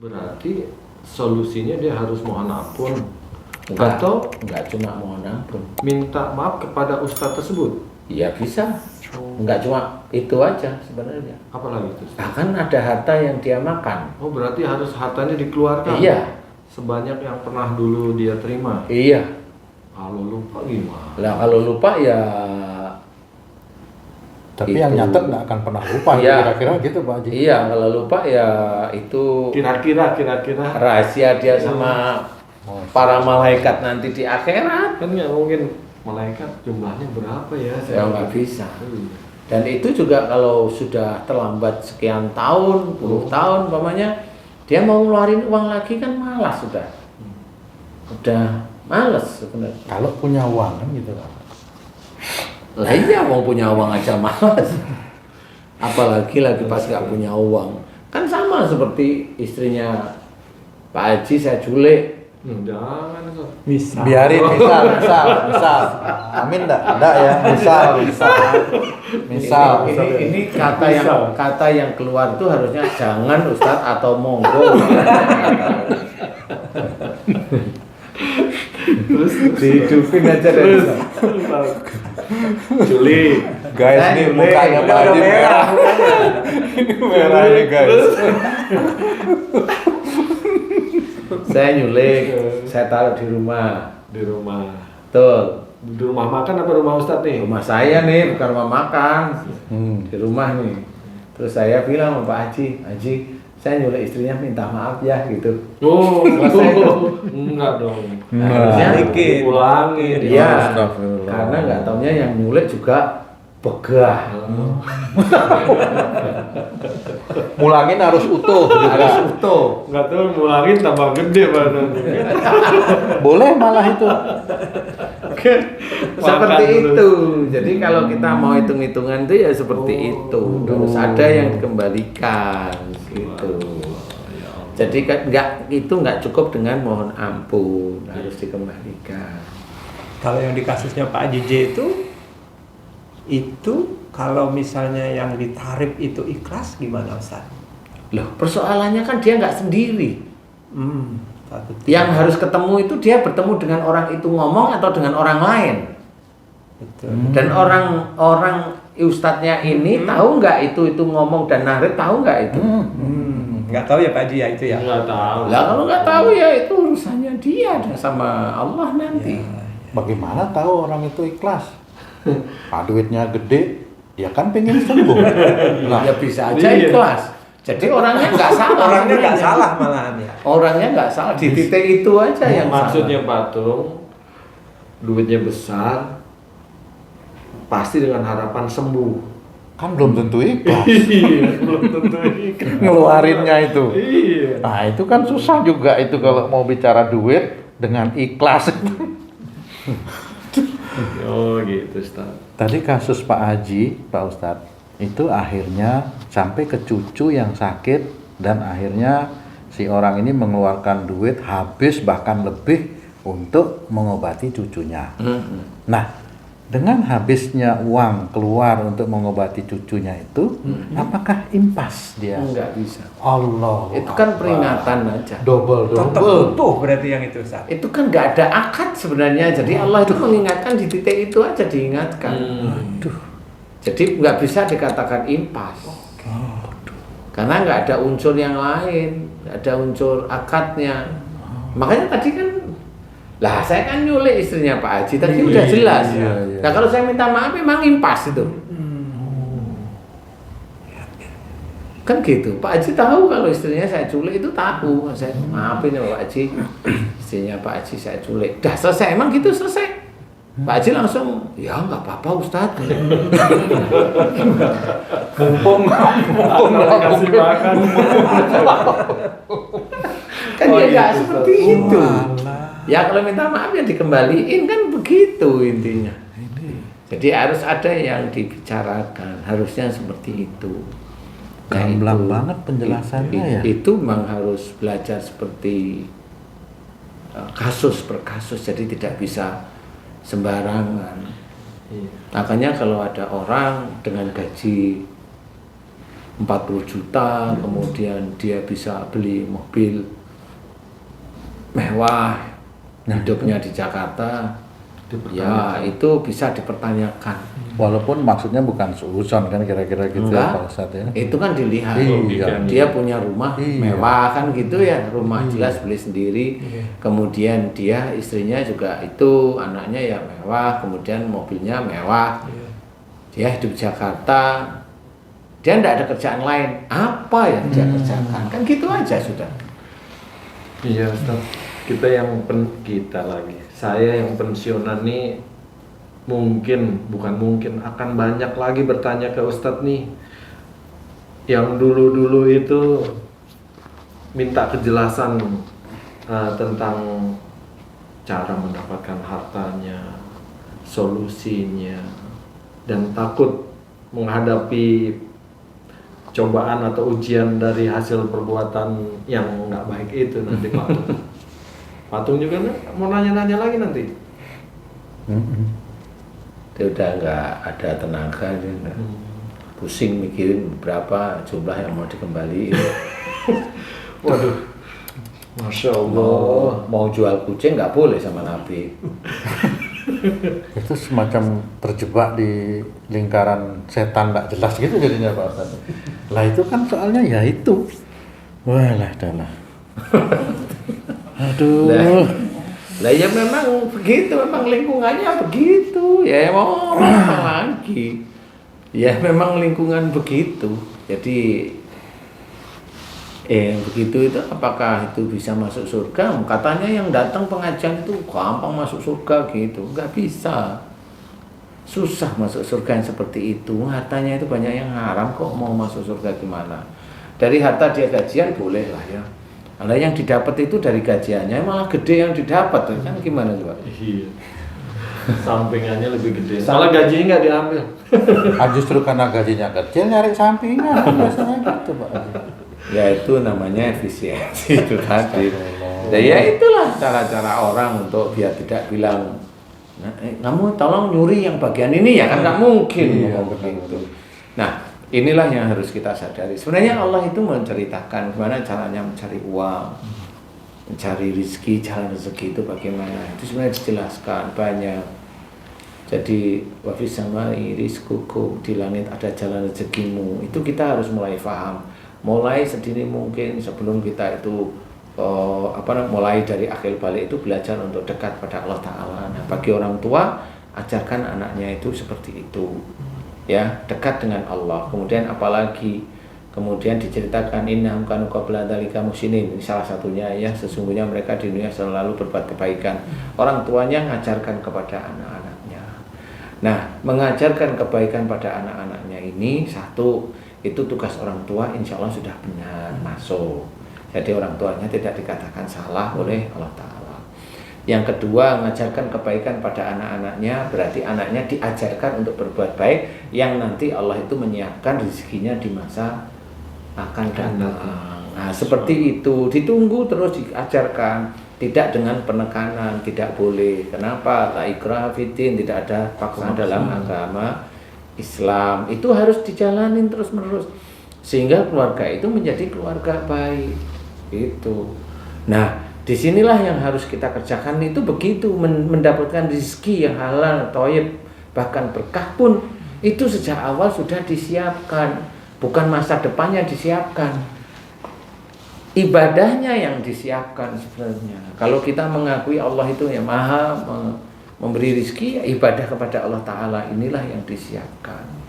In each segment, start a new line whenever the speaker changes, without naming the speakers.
Berarti solusinya dia harus mohon ampun
Enggak,
atau
enggak cuma mohon ampun.
minta maaf kepada ustadz tersebut.
Iya bisa. Enggak cuma itu aja sebenarnya.
Apalagi itu? Ustadz?
Bahkan ada harta yang dia makan.
Oh berarti harus hartanya dikeluarkan.
Iya.
Sebanyak yang pernah dulu dia terima.
Iya.
Kalau lupa gimana?
Lah kalau lupa ya
Tapi
itu.
yang nyatet nggak akan pernah lupa,
Iya.
kira-kira gitu Pak Haji.
Iya, kalau lupa ya itu
Kira-kira
rahasia dia sama para malaikat nanti di akhirat.
kan nggak mungkin malaikat jumlahnya berapa ya?
Ya nggak bisa.
Hmm.
Dan itu juga kalau sudah terlambat sekian tahun, puluh tahun umpamanya, dia mau ngeluarin uang lagi kan malas sudah. Udah males sebenarnya.
Kalau punya uang kan gitu Pak.
Lah iya mau punya uang aja malas. Apalagi lagi pas nggak punya uang. Kan sama seperti istrinya Pak Haji saya culik.
Jangan Ustadz.
Bisa.
Biarin, misal. Amin enggak ya, misal.
Ini kata yang keluar tuh harusnya jangan Ustadz atau monggo.
Terus
Dihidupin aja deh.
Juli.
Guys, nih mukanya Pak Haji merah. Ini merah nih guys.
Saya nyulik, saya taruh di rumah.
Di rumah.
Betul.
Di rumah makan apa rumah Ustadz nih?
Rumah saya nih, bukan rumah makan.
Hmm.
Di rumah nih. Terus saya bilang sama Pak Haji, Haji, saya nyulik istrinya minta maaf ya gitu.
Oh,
Selesai tuh.
enggak dong.
Harusnya
Ulangin.
Iya.
Astagfirullah.
Karena nggak taunya yang nyulik juga begah.
Mulangin harus utuh
Harus
juga.
utuh.
Enggak tahu mulangin tambah gede badannya.
Boleh malah itu.
Seperti
Makan
itu. Jadi kalau kita mau hitung-hitungan itu ya seperti itu. Terus ada yang dikembalikan gitu. Jadi nggak cukup dengan mohon ampun, harus dikembalikan.
Kalau yang di kasusnya Pak Haji J itu kalau misalnya yang ditarik itu ikhlas gimana Ustaz?
Loh, persoalannya kan dia nggak sendiri.
Satu
Yang harus ketemu itu dia bertemu dengan orang itu ngomong atau dengan orang lain.
betul.
Dan orang ustadznya ini tahu nggak itu ngomong dan narik tahu nggak itu?
Nggak tahu ya Pak Haji ya itu ya.
Enggak tahu.
Lah kalau nggak tahu ya itu urusannya dia dan sama Allah nanti.
Bagaimana tahu orang itu ikhlas? Duitnya gede, ya kan pengen sembuh. Nah,
Ya bisa aja
Iya.
ikhlas. Jadi orangnya nggak salah.
Orangnya nggak
sebenarnya.
salah malahan ya.
Orangnya nggak salah di titik itu aja yang
Maksudnya
salah.
patung duitnya besar pasti dengan harapan sembuh.
kan belum tentu ikhlas.
Iya, belum tentu ikhlas.
Ngeluarinnya itu.
Iya.
Nah itu kan susah juga itu kalau mau bicara duit dengan ikhlas.
Oh gitu, Ustaz.
Tadi kasus Pak Haji, Pak Ustadz, itu akhirnya sampai ke cucu yang sakit dan akhirnya si orang ini mengeluarkan duit habis bahkan lebih untuk mengobati cucunya. Nah, dengan habisnya uang keluar untuk mengobati cucunya itu, apakah impas dia?
Nggak bisa.
Allah.
Itu kan peringatan aja.
Double.
Tetap utuh berarti yang itu Ustaz.
Itu kan nggak ada akad sebenarnya. Jadi Allah itu mengingatkan di titik itu aja diingatkan. Jadi nggak bisa dikatakan impas. Karena nggak ada unsur yang lain, nggak ada unsur akadnya. Makanya tadi kan, lah saya kan nyulik istrinya Pak Haji tadi udah jelas.
iya.
Nah kalau saya minta maaf memang impas itu. Kan gitu. Pak Haji tahu kalau istrinya saya culik itu tahu. Saya maafin ya Pak Haji, istrinya Pak Haji saya culik. Dah selesai, emang gitu selesai. Pak Haji langsung, ya nggak apa-apa Ustadz.
Mumpung
Kasih makan.
Kan
Oh,
ya nggak
gitu,
seperti
Ustadz.
itu. Ya kalau minta maaf ya dikembaliin kan begitu intinya. Jadi harus ada yang dibicarakan, harusnya seperti itu.
Gamblang banget penjelasannya ya.
Itu memang harus belajar seperti kasus per kasus, jadi tidak bisa sembarangan.
Iya.
Makanya kalau ada orang dengan gaji 40 juta, kemudian dia bisa beli mobil mewah, hidupnya di Jakarta, ya itu bisa dipertanyakan.
Walaupun maksudnya bukan suuzon kan kira-kira gitu ya Pak Ustadz ya.
Itu kan dilihat,
Iya.
dia punya rumah mewah kan gitu ya, rumah jelas beli sendiri, kemudian dia istrinya juga itu, anaknya ya mewah, kemudian mobilnya mewah, dia hidup di Jakarta, dia tidak ada kerjaan lain, apa yang dia kerjakan, kan gitu aja sudah.
Iya Ustaz, saya yang pensiunan nih bukan mungkin akan banyak lagi bertanya ke Ustadz nih yang dulu itu minta kejelasan tentang cara mendapatkan hartanya, solusinya, dan takut menghadapi cobaan atau ujian dari hasil perbuatan yang nggak baik itu nanti Patung juga mau nanya-nanya lagi nanti.
Dia udah nggak ada tenaga, dia nggak pusing mikirin berapa jumlah yang mau dikembaliin.
Waduh, Masya Allah.
Mau jual kucing nggak boleh sama Nabi.
Itu semacam terjebak di lingkaran setan tak jelas gitu jadinya Pak Ustadz. Lah itu kan soalnya ya itu. Walah dalah. Aduh.
Lah ya memang begitu, memang lingkungannya begitu. Ya mau apa lagi? Ya memang lingkungan begitu. Jadi begitu itu apakah itu bisa masuk surga? Katanya yang datang pengajian itu gampang masuk surga gitu. Enggak bisa. Susah masuk surga yang seperti itu. Hartanya itu banyak yang haram, kok mau masuk surga gimana? Dari harta dia gajian boleh lah ya. Kalau yang didapat itu dari gajiannya malah gede yang didapat, kan gimana coba?
Iya. Sampingannya lebih gede. Malah gajinya nggak diambil.
Justru karena gajinya kecil nyari sampingan biasanya gitu Pak.
Ya itu namanya efisiensi itu tadi. Nah, ya itulah cara-cara orang untuk biar tidak bilang, kamu tolong nyuri yang bagian ini ya kan nggak mungkin ngomong begitu. Nah inilah yang harus kita sadari. Sebenarnya Allah itu menceritakan gimana caranya mencari uang, mencari rezeki, jalan rezeki itu bagaimana. Itu sebenarnya dijelaskan banyak. Jadi wafis samai rizqukum, di langit ada jalan rezekimu. Itu kita harus mulai paham. Mulai sedini mungkin sebelum kita itu mulai dari akhir balik itu belajar untuk dekat pada Allah Ta'ala. Nah, bagi orang tua ajarkan anaknya itu seperti itu ya, dekat dengan Allah. Kemudian apalagi kemudian diceritakan innahum kanu qabla dzalika muhsinin, ini salah satunya ya, sesungguhnya mereka di dunia selalu berbuat kebaikan. Orang tuanya mengajarkan kepada anak-anaknya. Nah, mengajarkan kebaikan pada anak-anaknya ini satu, itu tugas orang tua, insya Allah sudah benar masuk. Jadi orang tuanya tidak dikatakan salah oleh Allah Ta'ala. Yang kedua, mengajarkan kebaikan pada anak-anaknya, berarti anaknya diajarkan untuk berbuat baik, yang nanti Allah itu menyiapkan rezekinya di masa akan datang. Nah, seperti itu, ditunggu terus diajarkan, tidak dengan penekanan, tidak boleh. Kenapa? La ikraha fiddin, tidak ada paksaan dalam agama Islam. Itu harus dijalanin terus-menerus sehingga keluarga itu menjadi keluarga baik. Itu. Nah, disinilah yang harus kita kerjakan itu begitu, mendapatkan rezeki yang halal, thayyib, bahkan berkah pun itu sejak awal sudah disiapkan, bukan masa depannya disiapkan. Ibadahnya yang disiapkan sebenarnya. Kalau kita mengakui Allah itu yang maha memberi rezeki, ya ibadah kepada Allah Ta'ala inilah yang disiapkan.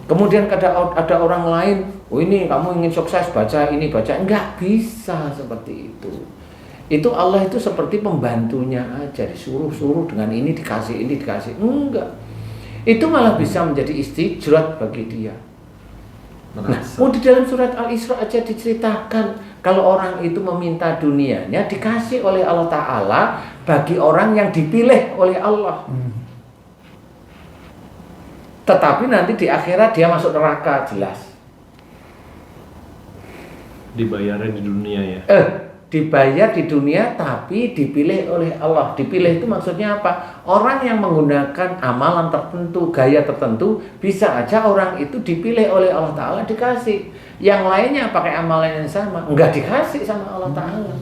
Kemudian ada orang lain, oh ini kamu ingin sukses, baca ini, baca. Enggak bisa seperti itu. Itu Allah itu seperti pembantunya aja, disuruh-suruh dengan ini dikasih, enggak. Itu malah bisa menjadi istijrat bagi dia. Nah, di dalam surat Al-Isra aja diceritakan kalau orang itu meminta dunianya dikasih oleh Allah Ta'ala bagi orang yang dipilih oleh Allah. Tetapi nanti di akhirat dia masuk neraka, jelas.
Dibayarnya di dunia ya.
dibayar di dunia tapi dipilih oleh Allah. Dipilih itu maksudnya apa? Orang yang menggunakan amalan tertentu, gaya tertentu, bisa aja orang itu dipilih oleh Allah Ta'ala dikasih. Yang lainnya pakai amalan yang sama, enggak dikasih sama Allah Ta'ala.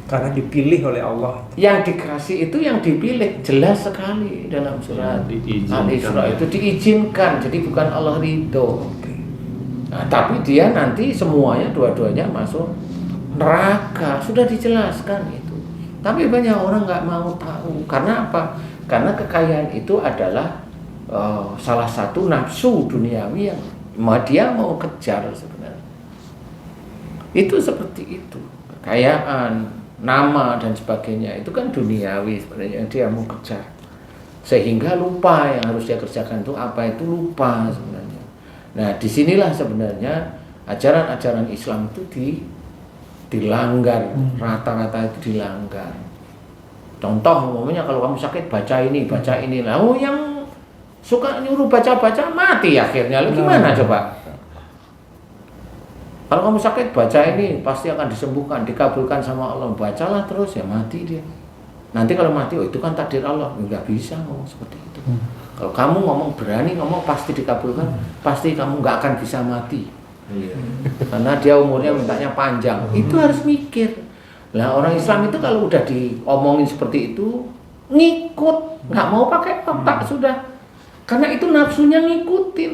Karena dipilih oleh Allah.
Yang dikasih itu yang dipilih, jelas sekali dalam surat Al-Isra itu diizinkan, jadi bukan Allah ridho. Nah, tapi dia nanti semuanya dua-duanya masuk neraka, sudah dijelaskan itu. Tapi banyak orang nggak mau tahu. Karena apa? Karena kekayaan itu adalah salah satu nafsu duniawi yang dia mau kejar sebenarnya. Itu seperti itu. Kekayaan, nama dan sebagainya itu kan duniawi sebenarnya yang dia mau kejar. Sehingga lupa yang harus dia kerjakan itu apa, itu lupa sebenarnya. Nah, disinilah sebenarnya ajaran-ajaran Islam itu dilanggar, rata-rata itu dilanggar. Contoh, umumnya kalau kamu sakit baca ini. Lah, yang suka nyuruh baca-baca mati akhirnya. Lalu gimana coba? Kalau kamu sakit baca ini pasti akan disembuhkan, dikabulkan sama Allah. Bacalah terus ya mati dia. Nanti kalau mati, oh itu kan takdir Allah. Enggak bisa ngomong seperti itu. Kalau kamu berani ngomong pasti dikabulkan, pasti kamu nggak akan bisa mati. Iya. Karena dia umurnya mintanya panjang. Itu harus mikir. Nah, orang Islam itu kalau udah diomongin seperti itu ngikut, nggak mau pakai otak sudah. Karena itu nafsunya ngikutin.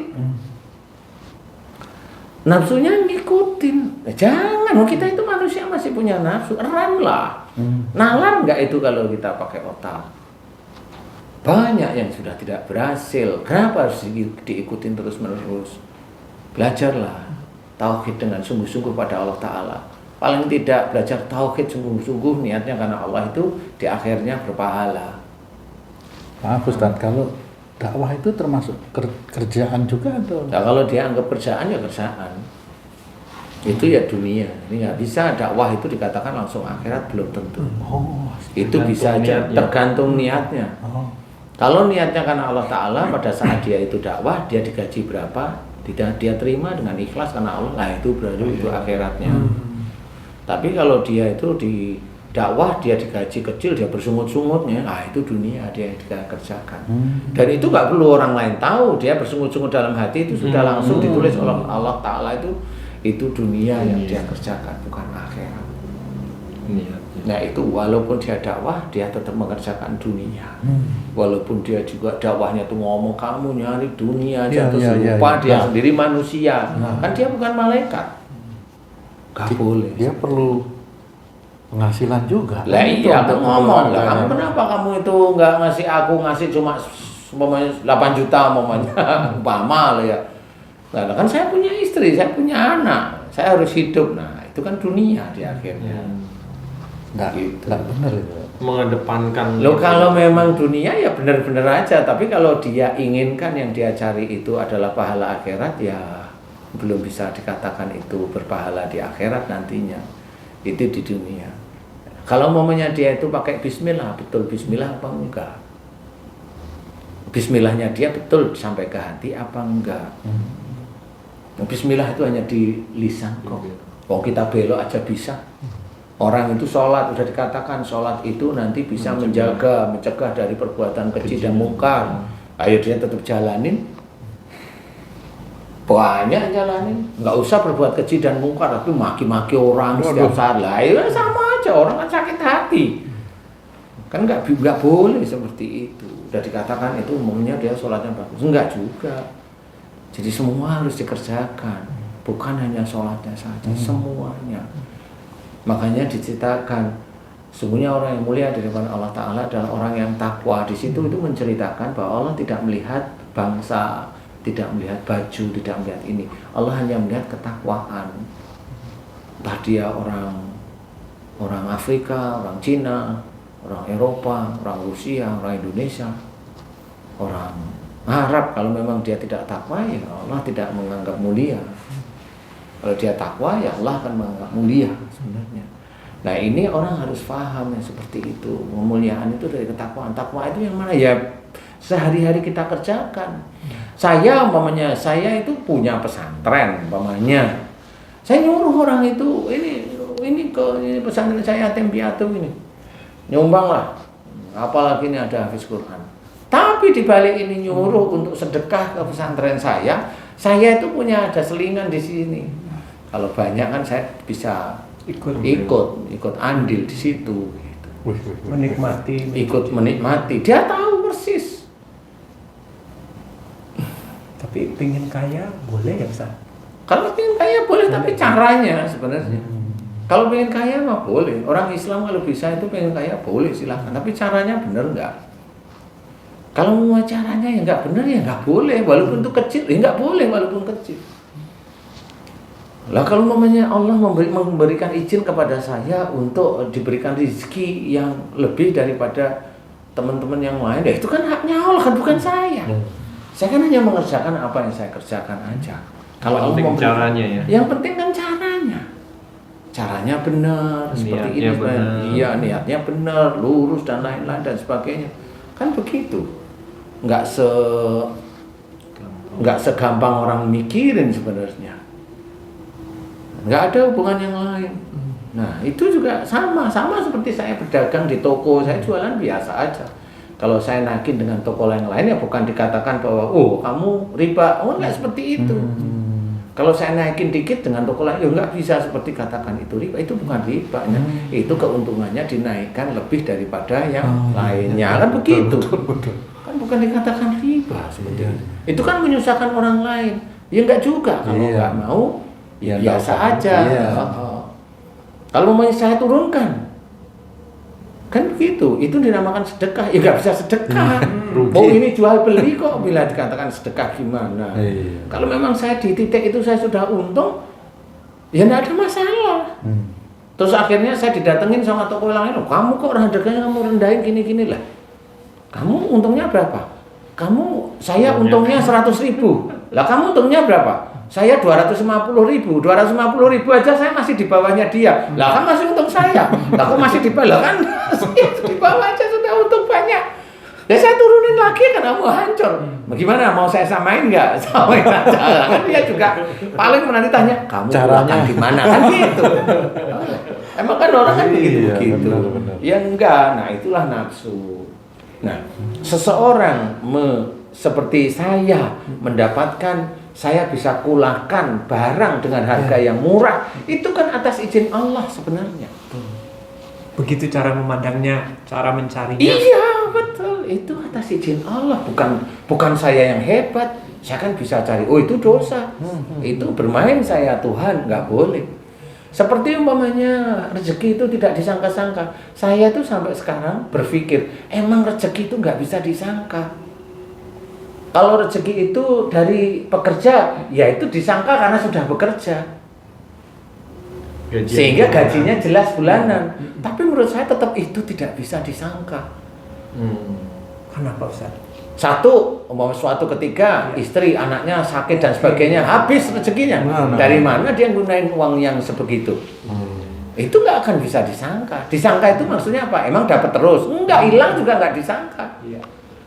Nafsunya ngikutin. Nah, jangan, kita itu manusia masih punya nafsu. Eram lah. Nalar nggak itu kalau kita pakai otak? Banyak yang sudah tidak berhasil. Kenapa harus diikutin terus-menerus? Belajarlah tauhid dengan sungguh-sungguh pada Allah Ta'ala. Paling tidak belajar tauhid sungguh-sungguh niatnya karena Allah itu di akhirnya berpahala.
Maaf Ustaz, kalau dakwah itu termasuk kerjaan juga atau?
Nah, kalau dia anggap kerjaan ya kerjaan. Itu ya dunia. Ini nggak bisa dakwah itu dikatakan langsung akhirat, belum tentu. Itu bisa aja tergantung niatnya. Kalau niatnya karena Allah Ta'ala, pada saat dia itu dakwah, dia digaji berapa, dia terima dengan ikhlas karena Allah, nah itu berarti itu akhiratnya. Tapi kalau dia itu di dakwah, dia digaji kecil, dia bersungut-sungutnya, nah itu dunia dia kerjakan. Dan itu nggak perlu orang lain tahu, dia bersungut-sungut dalam hati itu sudah langsung ditulis oleh Allah Ta'ala itu dunia yang dia kerjakan, bukan akhirat. Nah itu walaupun dia dakwah, dia tetap mengerjakan dunia. Walaupun dia juga dakwahnya tuh ngomong kamu nyari dunia, dia terus lupa dia sendiri manusia. Kan dia bukan malaikat. Gak boleh.
Dia perlu penghasilan juga.
Lah iya, aku ngomong lah. Kamu kenapa kamu itu nggak ngasih cuma 8 juta umpama lah ya. Nah, kan saya punya istri, saya punya anak, saya harus hidup. Nah itu kan dunia di akhirnya.
Nggak benar itu.
Mengedepankan.
Loh kalau memang dunia ya benar-benar aja, tapi kalau dia inginkan yang dia cari itu adalah pahala akhirat ya belum bisa dikatakan itu berpahala di akhirat nantinya. Itu di dunia. Kalau momennya dia itu pakai bismillah, betul bismillah apa enggak? Bismillahnya dia betul sampai ke hati apa enggak? Bismillah itu hanya di lisan kok. Kalau kita belok aja bisa. Orang itu sholat, sudah dikatakan sholat itu nanti bisa mencegah dari perbuatan keji dan mungkar. Ayo dia tetap jalanin. Banyak jalanin. Nggak usah berbuat keji dan mungkar, tapi maki-maki orang setiap saat. Lah, ya sama aja, orang kan sakit hati. Kan nggak boleh seperti itu. Sudah dikatakan itu umumnya dia sholatnya bagus. Enggak juga. Jadi semua harus dikerjakan. Bukan hanya sholatnya saja, semuanya. Makanya diceritakan sesungguhnya orang yang mulia di depan Allah Ta'ala adalah orang yang takwa. Di situ itu menceritakan bahwa Allah tidak melihat bangsa, tidak melihat baju, tidak melihat ini. Allah hanya melihat ketakwaan. Entah dia orang Afrika, orang Cina, orang Eropa, orang Rusia, orang Indonesia, orang Arab. Kalau memang dia tidak takwa ya Allah tidak menganggap mulia. Kalau dia takwa ya Allah akan menganggap mulia sebenarnya. Nah ini orang harus paham yang seperti itu. Kemuliaan itu dari ketakwaan. Takwa itu yang mana ya sehari-hari kita kerjakan. Saya itu punya pesantren umpamanya. Saya nyuruh orang itu ini ini pesantren saya yatim piatu ini. Nyumbanglah. Apalagi ini ada hafiz Quran. Tapi dibalik ini nyuruh untuk sedekah ke pesantren saya itu punya ada selingan di sini. Kalau banyak kan saya bisa ikut andil di situ. Gitu. Ikut menikmati. Dia tahu persis.
Tapi pengen kaya boleh ya Ustaz?
Kalau pengen kaya boleh, tapi caranya sebenarnya. Kalau pengen kaya mah boleh. Orang Islam kalau bisa itu pengen kaya boleh silahkan. Tapi caranya benar nggak? Kalau mau caranya yang nggak benar ya nggak boleh. Walaupun itu kecil, ya nggak boleh walaupun kecil. Lah kalau mamanya Allah memberikan izin kepada saya untuk diberikan rezeki yang lebih daripada teman-teman yang lain, ya itu kan haknya Allah, kan bukan saya. Saya kan hanya mengerjakan apa yang saya kerjakan aja. Kalau Allah
penting caranya ya.
Yang penting kan caranya. Caranya benar, seperti ini. Iya, niatnya benar, lurus dan lain-lain dan sebagainya. Kan begitu. Nggak segampang orang mikirin sebenarnya. Nggak ada hubungan yang lain. Nah, itu juga sama seperti saya berdagang di toko, saya jualan biasa aja. Kalau saya nagih dengan toko yang lain ya bukan dikatakan bahwa oh kamu riba, oh nggak seperti itu. Kalau saya naikin dikit dengan toko lain, ya nggak bisa seperti katakan itu riba, itu bukan riba. Itu keuntungannya dinaikkan lebih daripada yang lainnya, kan begitu. Kan bukan dikatakan riba sebenarnya. Itu kan menyusahkan orang lain. Ya nggak juga, kalau nggak mau, ya biasa aja. Kalau mau saya turunkan, kan begitu. Itu dinamakan sedekah. Ya nggak bisa sedekah. Oh ini jual beli kok, bila dikatakan sedekah gimana? Kalau memang saya di titik itu saya sudah untung, ya nggak ada masalah. Terus akhirnya saya didatengin sama toko yang lain, oh, kamu kok harganya kamu rendahin gini-gini lah. Kamu untungnya berapa? Saya untungnya 100.000. Lah kamu untungnya berapa? Saya 250.000 aja saya masih di bawahnya dia. Lah kan masih untung saya. Lah kok masih di bawah? Lah kan di bawah aja sudah untung banyak. Ya saya turunin lagi kan kamu hancur. Bagaimana mau saya samain nggak? Samain aja. Kan dia juga paling nanti tanya kamu caranya gimana kan gitu. Emang kan orang kan begitu. Ya enggak. Nah itulah nafsu. Nah seseorang seperti saya mendapatkan, saya bisa kulakan barang dengan harga yang murah, itu kan atas izin Allah sebenarnya.
Begitu cara memandangnya, cara mencarinya.
Iya betul, itu atas izin Allah, bukan saya yang hebat. Saya kan bisa cari, oh itu dosa, itu bermain saya Tuhan, nggak boleh. Seperti umpamanya rezeki itu tidak disangka-sangka. Saya tuh sampai sekarang berpikir, emang rezeki itu nggak bisa disangka. Kalau rezeki itu dari pekerja, ya itu disangka karena sudah bekerja. Sehingga gajinya jelas bulanan. Tapi menurut saya tetap itu tidak bisa disangka.
Kenapa Ustaz?
Satu, suatu ketika istri, anaknya sakit dan sebagainya, habis rezekinya. Dari mana dia gunain uang yang sebegitu? Itu nggak akan bisa disangka. Disangka itu maksudnya apa? Emang dapat terus? Enggak, hilang juga nggak disangka.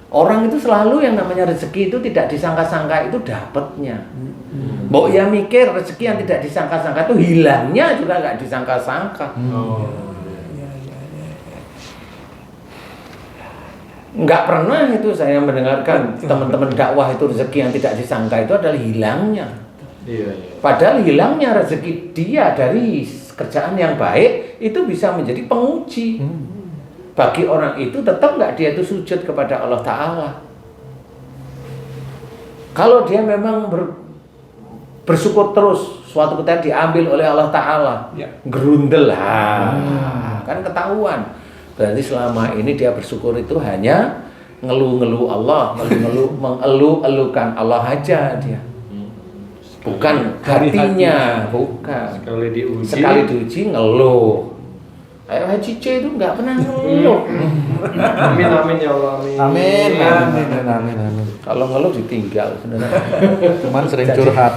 Orang itu selalu yang namanya rezeki itu tidak disangka-sangka itu dapatnya. Mbok ya mikir rezeki yang tidak disangka-sangka itu hilangnya juga nggak disangka-sangka. Nggak pernah itu saya mendengarkan teman-teman dakwah itu rezeki yang tidak disangka itu adalah hilangnya. Padahal hilangnya rezeki dia dari kerjaan yang baik itu bisa menjadi penguji. Bagi orang itu tetap nggak dia itu sujud kepada Allah Ta'ala. Kalau dia memang bersyukur terus, suatu ketika diambil oleh Allah Ta'ala, gerundel kan ketahuan. Berarti selama ini dia bersyukur itu hanya ngeluh-ngeluh Allah, mengeluh-elukan Allah aja dia. Bukan hatinya, bukan. Sekali diuji ngeluh. Ayo Haji C itu nggak pernah ngeluh.
Amin ya Allah.
Amin.
Kalau ngeluh ditinggal sebenarnya.
Cuman sering curhat.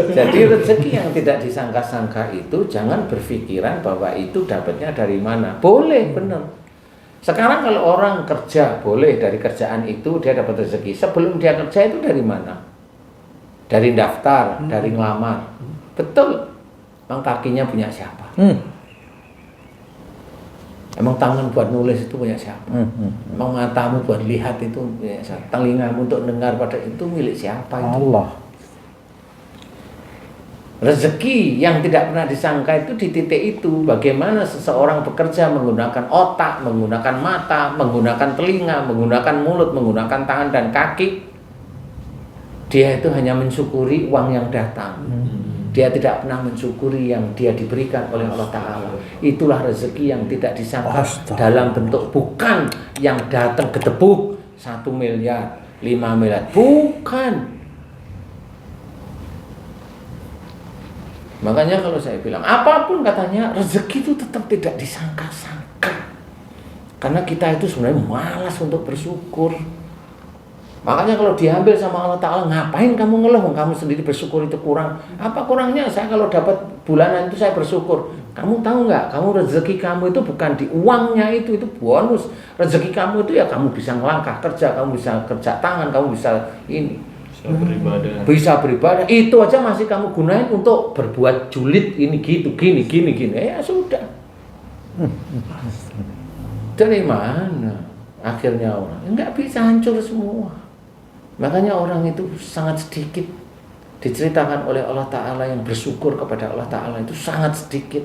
Jadi rezeki yang tidak disangka-sangka itu jangan berpikiran bahwa itu dapatnya dari mana. Boleh, benar. Sekarang kalau orang kerja, boleh dari kerjaan itu dia dapat rezeki. Sebelum dia kerja itu dari mana? Dari daftar, dari ngelamar. Betul. Emang kakinya punya siapa? Emang tangan buat nulis itu punya siapa? Emang matamu buat lihat itu punya siapa? Telingamu untuk dengar pada itu milik siapa itu?
Allah.
Rezeki yang tidak pernah disangka itu di titik itu. Bagaimana seseorang bekerja menggunakan otak, menggunakan mata, menggunakan telinga, menggunakan mulut, menggunakan tangan dan kaki. Dia itu hanya mensyukuri uang yang datang. Dia tidak pernah mensyukuri yang dia diberikan oleh Allah Ta'ala. Itulah rezeki yang tidak disangka dalam bentuk bukan yang datang gedebuk 1 miliar, 5 miliar. Bukan. Makanya kalau saya bilang, apapun katanya, rezeki itu tetap tidak disangka-sangka. Karena kita itu sebenarnya malas untuk bersyukur. Makanya kalau diambil sama Allah Ta'ala, ngapain kamu ngeluh? Kamu sendiri bersyukur itu kurang. Apa kurangnya? Saya kalau dapat bulanan itu saya bersyukur. Kamu tahu nggak? Kamu rezeki kamu itu bukan di uangnya itu bonus. Rezeki kamu itu ya kamu bisa ngelangkah kerja, kamu bisa kerja tangan, kamu bisa ini. Bisa beribadah, itu aja masih kamu gunain untuk berbuat julid ini gitu, gini, ya sudah. Dari mana akhirnya orang? Enggak bisa, hancur semua. Makanya orang itu sangat sedikit diceritakan oleh Allah Ta'ala yang bersyukur kepada Allah Ta'ala itu sangat sedikit.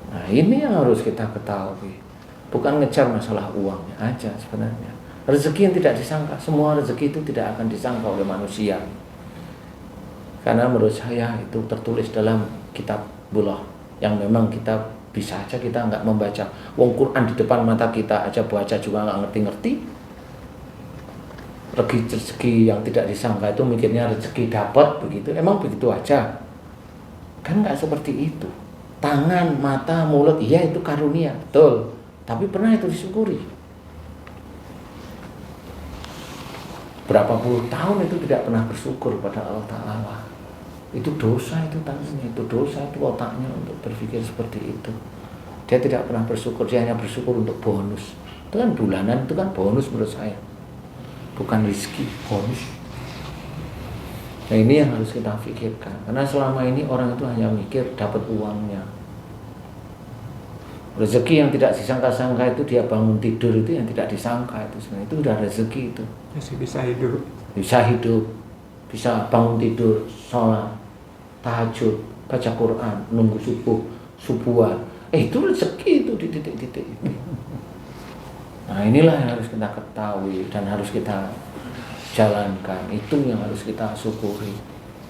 Nah ini yang harus kita ketahui. Bukan ngejar masalah uangnya aja sebenarnya. Rezeki yang tidak disangka, semua rezeki itu tidak akan disangka oleh manusia. Karena menurut saya itu tertulis dalam kitabullah yang memang kita bisa aja kita nggak membaca. Wong Quran di depan mata kita aja baca juga nggak ngerti-ngerti. Rezeki yang tidak disangka itu mikirnya rezeki dapat begitu. Emang begitu aja? Kan nggak seperti itu. Tangan, mata, mulut, iya itu karunia, betul. Tapi pernah itu disyukuri? Berapa puluh tahun itu tidak pernah bersyukur pada Allah Ta'ala. Itu dosa itu tangannya, itu dosa itu otaknya untuk berpikir seperti itu. Dia tidak pernah bersyukur, dia hanya bersyukur untuk bonus. Itu kan bulanan, itu kan bonus menurut saya. Bukan rezeki, bonus. Nah ini yang harus kita pikirkan. Karena selama ini orang itu hanya mikir dapat uangnya. Rezeki yang tidak disangka-sangka itu dia bangun tidur itu yang tidak disangka itu sebenarnya itu udah rezeki itu.
Masih bisa hidup. Bisa
hidup, bisa bangun tidur, sholat, tahajud, baca Quran, nunggu subuhan. Itu rezeki itu di titik-titik itu. Nah inilah yang harus kita ketahui dan harus kita jalankan. Itu yang harus kita syukuri.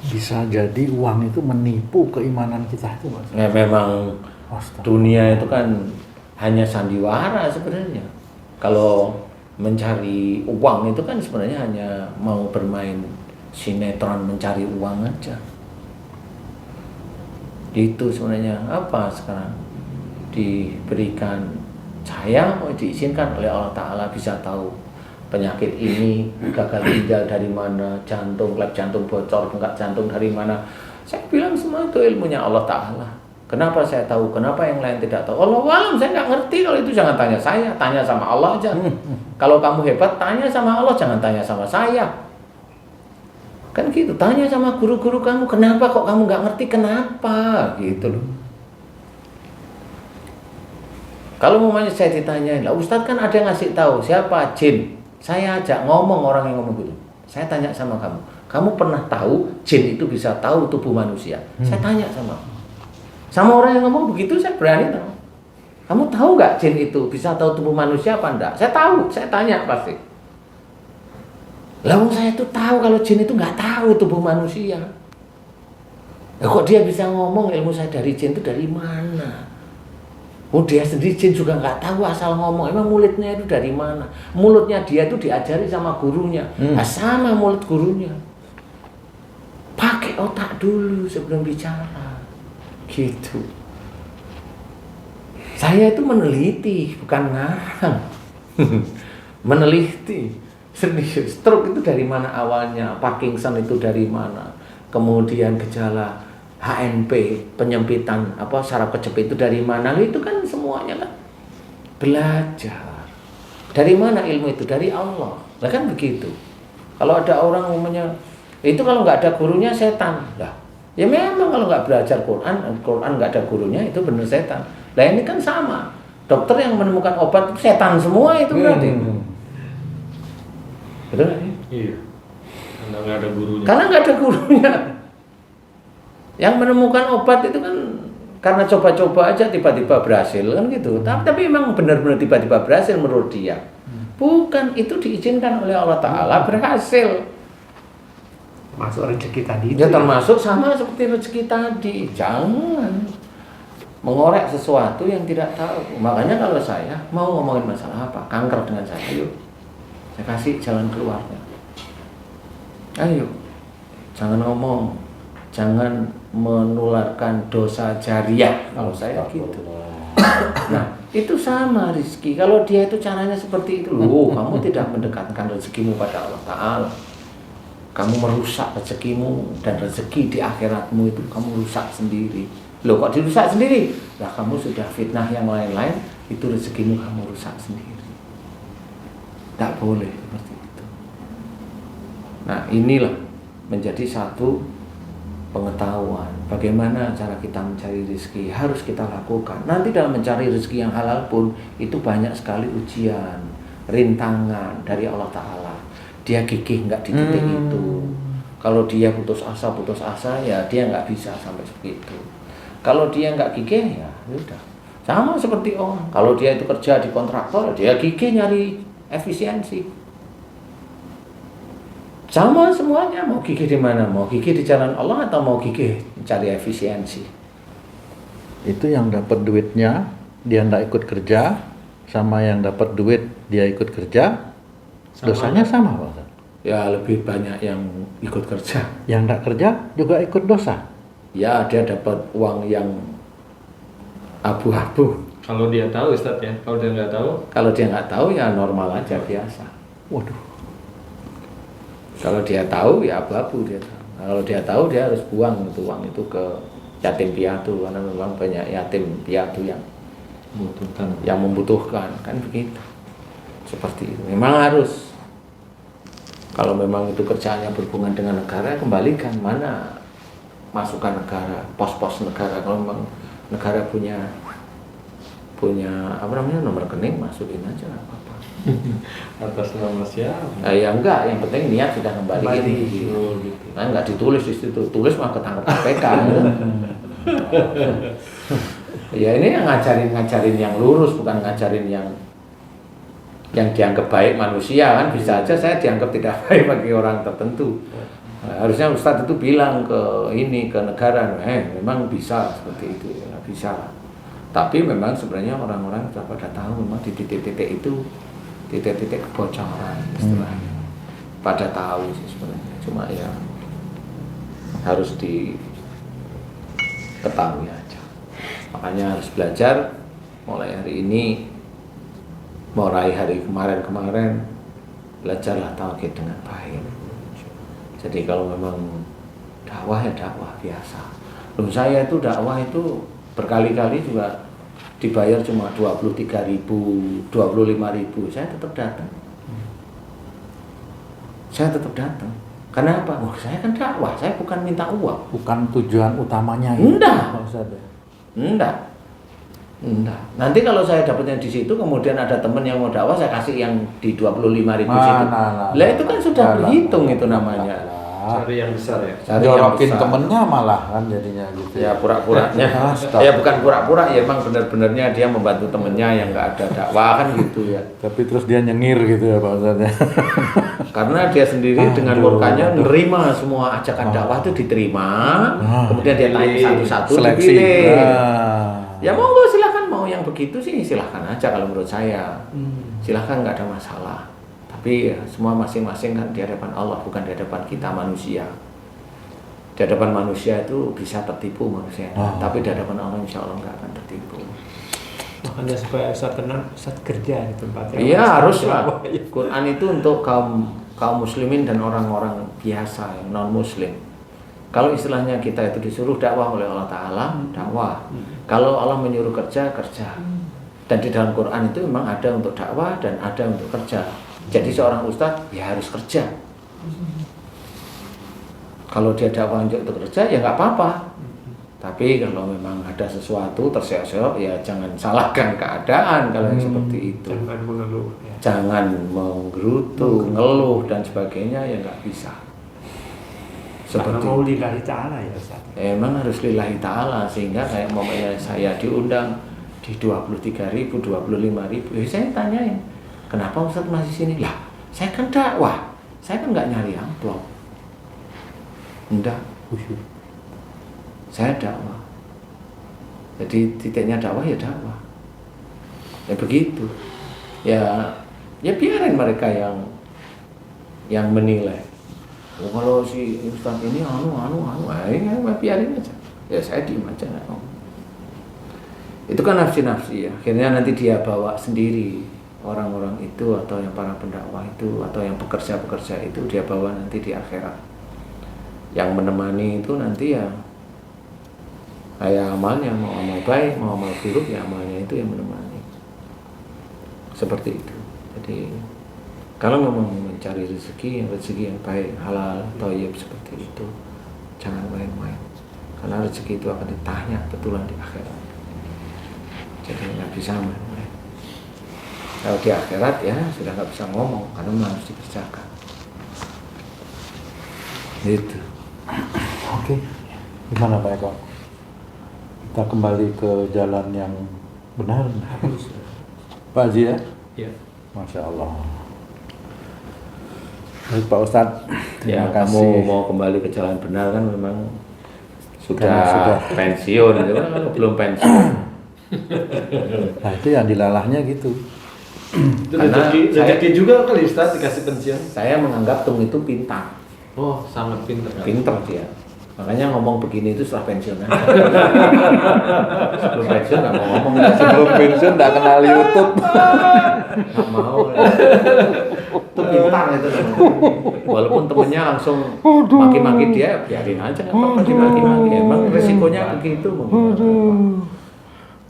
Bisa jadi uang itu menipu keimanan kita itu, Mas.
Ya memang dunia itu kan hanya sandiwara sebenarnya. Kalau mencari uang itu kan sebenarnya hanya mau bermain sinetron mencari uang aja. Itu sebenarnya apa sekarang diberikan saya mau diizinkan oleh Allah Ta'ala bisa tahu penyakit ini, gagal ginjal dari mana, jantung, klep jantung bocor, bengkak jantung dari mana. Saya bilang semua itu ilmunya Allah Ta'ala. Kenapa saya tahu? Kenapa yang lain tidak tahu? Allahualam, saya nggak ngerti. Kalau itu jangan tanya saya, tanya sama Allah aja. Kalau kamu hebat, tanya sama Allah, jangan tanya sama saya. Kan gitu, tanya sama guru-guru kamu, kenapa kok kamu nggak ngerti, kenapa? Gitu loh. Kalau mamanya saya ditanyain, lah Ustadz kan ada yang ngasih tahu, siapa? Jin. Saya ajak ngomong orang yang ngomong gitu. Saya tanya sama kamu, kamu pernah tahu jin itu bisa tahu tubuh manusia? Saya tanya sama orang yang ngomong begitu, saya berani tahu. Kamu tahu nggak jin itu bisa tahu tubuh manusia apa enggak? Saya tahu, saya tanya pasti. Lalu saya tuh tahu kalau jin itu nggak tahu tubuh manusia. Nah, kok dia bisa ngomong ilmu saya dari jin itu dari mana? Oh dia sendiri jin juga nggak tahu asal ngomong. Emang mulutnya itu dari mana? Mulutnya dia itu diajari sama gurunya. Nah, sama mulut gurunya. Pakai otak dulu sebelum bicara. Gitu. Saya itu meneliti, bukan ngarang. Meneliti. Serius. Stroke itu dari mana awalnya? Parkinson itu dari mana? Kemudian gejala HNP, penyempitan saraf kejepit itu dari mana? Itu kan semuanya kan belajar. Dari mana ilmu itu? Dari Allah. Lah kan begitu. Kalau ada orang umumnya itu kalau nggak ada gurunya setan. Lah, Ya memang kalau nggak belajar Quran nggak ada gurunya itu benar setan. Nah ini kan sama. Dokter yang menemukan obat itu setan semua itu berarti. Betul nggak sih?
Iya. Karena nggak ada gurunya.
Karena nggak ada gurunya. Yang menemukan obat itu kan karena coba-coba aja tiba-tiba berhasil kan gitu. Tapi memang benar-benar tiba-tiba berhasil menurut dia. Bukan, itu diizinkan oleh Allah Ta'ala berhasil.
Masuk rezeki tadi itu
Ya termasuk sama seperti rezeki tadi. Jangan mengorek sesuatu yang tidak tahu. Makanya kalau saya mau ngomongin masalah apa, kanker dengan saya, ayo saya kasih jalan keluarnya. Ayo, jangan ngomong, jangan menularkan dosa jariah. Kalau saya gitu. Nah, itu sama rezeki. Kalau dia itu caranya seperti itu, loh, kamu tidak mendekatkan rezekimu pada Allah Ta'ala. Kamu merusak rezekimu dan rezeki di akhiratmu itu kamu rusak sendiri. Loh, kok dirusak sendiri? Lah kamu sudah fitnah yang lain-lain, itu rezekimu kamu rusak sendiri. Tak boleh seperti itu. Nah, inilah menjadi satu pengetahuan bagaimana cara kita mencari rezeki harus kita lakukan. Nanti dalam mencari rezeki yang halal pun itu banyak sekali ujian, rintangan dari Allah Ta'ala. Dia gigih nggak di titik itu. Kalau dia putus asa ya dia nggak bisa sampai segitu. Kalau dia nggak gigih ya udah. Sama seperti orang. Kalau dia itu kerja di kontraktor, dia gigih nyari efisiensi. Sama semuanya, mau gigih di mana? Mau gigih di jalan Allah atau mau gigih cari efisiensi?
Itu yang dapat duitnya dia nggak ikut kerja, sama yang dapat duit dia ikut kerja, dosanya sama Pak Ustaz?
Ya lebih banyak yang ikut kerja.
Yang nggak kerja juga ikut dosa.
Ya dia dapat uang yang abu-abu.
Kalau dia tahu Ustaz ya, kalau dia nggak tahu.
Kalau dia nggak tahu ya normal aja biasa.
Waduh.
Kalau dia tahu ya abu-abu dia tahu. Kalau dia tahu dia harus buang itu uang itu ke yatim piatu karena memang banyak yatim piatu yang membutuhkan kan begitu. Seperti itu. Memang harus. Kalau memang itu kerjaannya berhubungan dengan negara, kembalikan mana masukan negara, pos-pos negara. Kalau memang negara punya apa namanya nomor rekening, masukin aja apa-apa.
Atas nama siapa?
Ya enggak, yang penting niat sudah kembali gitu. Nah, enggak ditulis di situ, tulis mah ketangkep KPK. Ya ini yang ngajarin yang lurus, bukan ngajarin yang dianggap baik manusia kan. Bisa aja saya dianggap tidak baik bagi orang tertentu. Harusnya Ustadz itu bilang ke negara, memang bisa seperti itu, ya bisa. Tapi memang sebenarnya orang-orang sudah pada tahu memang di titik-titik itu titik-titik kebocoran istilahnya. Pada tahu sih sebenarnya, cuma ya harus diketahui aja. Makanya harus belajar mulai hari ini. Mulai hari kemarin belajarlah tauhid dengan baik. Jadi kalau memang dakwah ya dakwah biasa. Loh saya itu dakwah itu berkali-kali juga dibayar cuma 23.000, 25.000, saya tetap datang. Karena apa? Saya kan dakwah, saya bukan minta uang.
Bukan tujuan utamanya
Enggak.
Enggak.
Enggak. Nanti kalau saya dapatnya di situ, kemudian ada teman yang mau dakwah, saya kasih yang di 25.000 situ. Lah itu kan sudah berhitung itu namanya.
Cari yang besar ya.
Cari yang
Jorokin
besar.
temennya malah kan jadinya gitu.
Ya pura-puranya. Ya bukan pura-pura, ya emang benar-benarnya dia membantu temennya yang nggak ada dakwah kan gitu ya.
Tapi terus dia nyengir gitu ya Pak Ustadz ya.
Karena dia sendiri dengan murkanya nerima semua ajakan dakwah itu diterima. Kemudian dia tanya satu-satu
Seleksi.
dipilih. Ya monggo silahkan, mau yang begitu sih silahkan aja kalau menurut saya. Silahkan, nggak ada masalah. Tapi ya, semua masing-masing kan di hadapan Allah, bukan di hadapan kita manusia. Di hadapan manusia itu bisa tertipu manusia, tapi di hadapan Allah insya Allah nggak akan tertipu.
Makanya supaya Ustaz tenang, Ustaz kerja di tempatnya.
Iya haruslah. Quran itu untuk kaum muslimin dan orang-orang biasa yang non muslim. Kalau istilahnya kita itu disuruh dakwah oleh Allah Ta'ala, dakwah. Kalau Allah menyuruh kerja, kerja. Dan di dalam Quran itu memang ada untuk dakwah dan ada untuk kerja. Jadi seorang ustadz ya harus kerja. Kalau dia dakwah untuk kerja ya nggak apa-apa. Tapi kalau memang ada sesuatu terseok-seok ya jangan salahkan keadaan kalau yang seperti itu.
Jangan mengeluh. Ya.
Jangan menggerutu, ngeluh dan sebagainya ya nggak bisa.
Karena
Seperti
mau lillahi ta'ala ya Ustaz.
emang harus lillahi ta'ala sehingga kayak umpamanya saya diundang di 23.000, 25.000 ya saya tanyain kenapa Ustaz masih sini? Lah saya kan dakwah, saya kan nggak nyari amplop. Enggak, saya dakwah. Jadi titiknya dakwah ya dakwah. Ya begitu. Ya biarin mereka yang menilai. Oh, kalau si Ustaz ini biarin aja. Ya saya diem aja nggak ngomong. Itu kan nafsi-nafsi ya. Akhirnya nanti dia bawa sendiri orang-orang itu atau yang para pendakwah itu atau yang pekerja-pekerja itu dia bawa nanti di akhirat. Yang menemani itu nanti ya kayak amalnya, mau amal baik, mau amal buruk ya amalnya itu yang menemani. Seperti itu. Jadi kalau memang mencari rezeki yang baik, halal, thayyib seperti itu, jangan main-main. Karena rezeki itu akan ditanya betulan di akhirat. Jadi nggak bisa main-main. Kalau di akhirat ya sudah nggak bisa ngomong karena memang harus dikerjakan. Gitu.
Oke, gimana Pak Eko? Kita kembali ke jalan yang benar. Pak Haji ya?
Iya.
Masya Allah. Baik Pak Ustadz,
Ya,
terima kasih.
kamu mau kembali ke jalan benar kan memang
Karena
sudah pensiun, itu kan kalau belum pensiun.
Nah itu yang dilalahnya gitu.
Itu
Karena
rezeki juga kali Ustaz dikasih pensiun.
Saya menganggap Tung itu pintar,
Oh, sangat pintar.
pintar dia. Makanya ngomong begini itu setelah pensiun aja. Sebelum pensiun nggak mau ngomong.
Sebelum pensiun nggak kenal YouTube.
Nggak mau. Itu pintar itu. Walaupun temennya langsung maki-maki dia, biarin aja nggak apa-apa dimaki-maki. Emang resikonya begitu. Ya,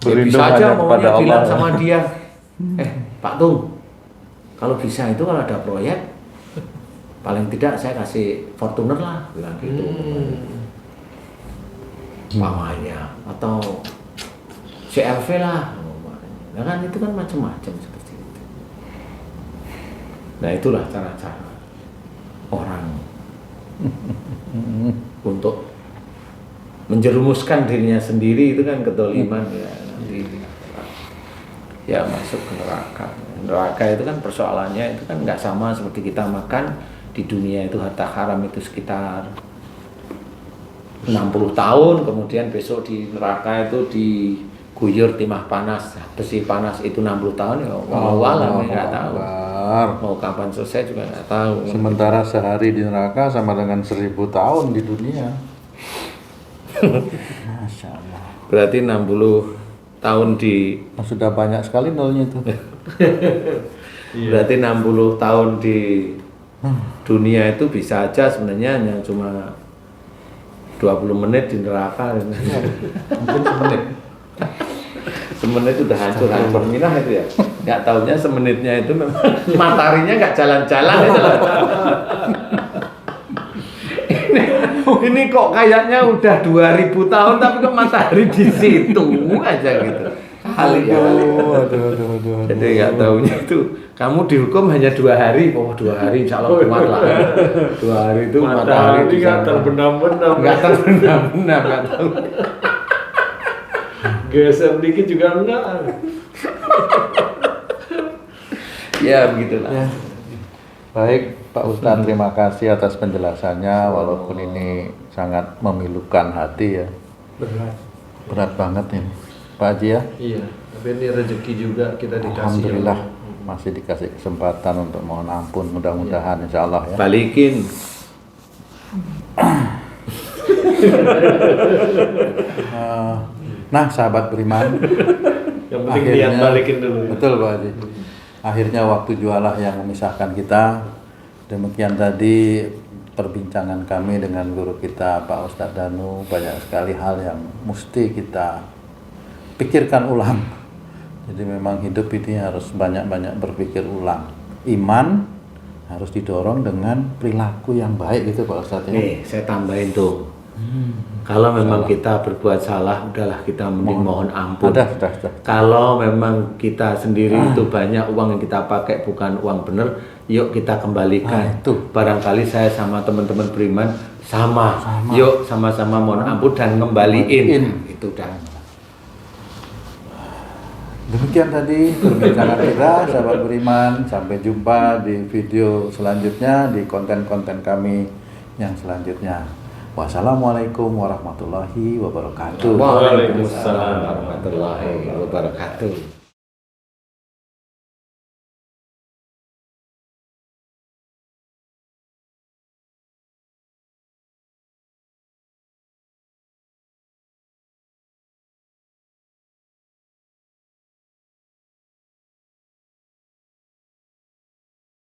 Berlindung
bisa aja
hanya kepada
maunya bilang
Allah.
sama dia, Pak Tung, kalau bisa itu kalau ada proyek, paling tidak saya kasih Fortuner lah, bilang gitu. Mamanya atau CRV lah, nah kan itu kan macam-macam seperti itu. Nah itulah cara-cara orang untuk menjerumuskan dirinya sendiri itu kan kedoliman ya nanti ya masuk ke neraka. Neraka itu kan persoalannya itu kan nggak sama seperti kita makan di dunia itu harta haram itu sekitar 60 tahun, kemudian besok di neraka itu diguyur timah panas, besi panas itu 60 tahun ya walau nggak tahu. Mau kapan selesai juga nggak tahu.
Sementara sehari di neraka sama dengan 1000 tahun di dunia. Masya Allah.
Berarti 60 tahun di
Sudah banyak sekali nolnya itu.
berarti 60 tahun di dunia itu bisa aja sebenarnya hanya cuma 20 menit di neraka.
Mungkin semenit.
Semenit udah hancur minah itu ya. Nggak taunya semenitnya itu memang mataharinya nggak jalan-jalan itu loh. Ini kok kayaknya udah 2000 tahun tapi kok matahari di situ aja gitu.
Aduh.
Jadi nggak taunya itu kamu dihukum hanya 2 hari. Oh 2 hari insya Allah kuat lah. 2 hari itu matahari di
nggak
sana.
terbenam-benam.
Nggak terbenam-benam, nggak tahu.
Geser dikit juga enggak.
Ya begitulah.
Ya. Baik Pak Ustadz, terima kasih atas penjelasannya walaupun ini sangat memilukan hati ya. Berat banget ini Pak Haji ya.
Iya, tapi ini rezeki juga kita dikasih.
Alhamdulillah masih dikasih kesempatan untuk mohon ampun, mudah-mudahan insya Allah ya.
Balikin.
Nah sahabat beriman,
Yang penting niat balikin dulu.
betul Pak Haji. Akhirnya waktu jualah yang memisahkan kita. Demikian tadi perbincangan kami dengan guru kita Pak Ustadz Danu. Banyak sekali hal yang mesti kita pikirkan ulang. Jadi memang hidup ini harus banyak-banyak berpikir ulang. Iman harus didorong dengan perilaku yang baik gitu Pak Ustadz ya.
Nih, saya tambahin tuh. Kalau memang kita berbuat salah, udahlah kita mending mohon ampun.
Sudah.
Kalau memang kita sendiri itu banyak uang yang kita pakai bukan uang bener, yuk kita kembalikan.
Itu.
Barangkali saya sama teman-teman beriman sama. Yuk sama-sama mohon ampun dan ngembaliin. Itu dah.
Demikian tadi perbincangan kita sahabat beriman. Sampai jumpa di video selanjutnya, di konten-konten kami yang selanjutnya. Wassalamualaikum warahmatullahi wabarakatuh.
Waalaikumsalam warahmatullahi wabarakatuh.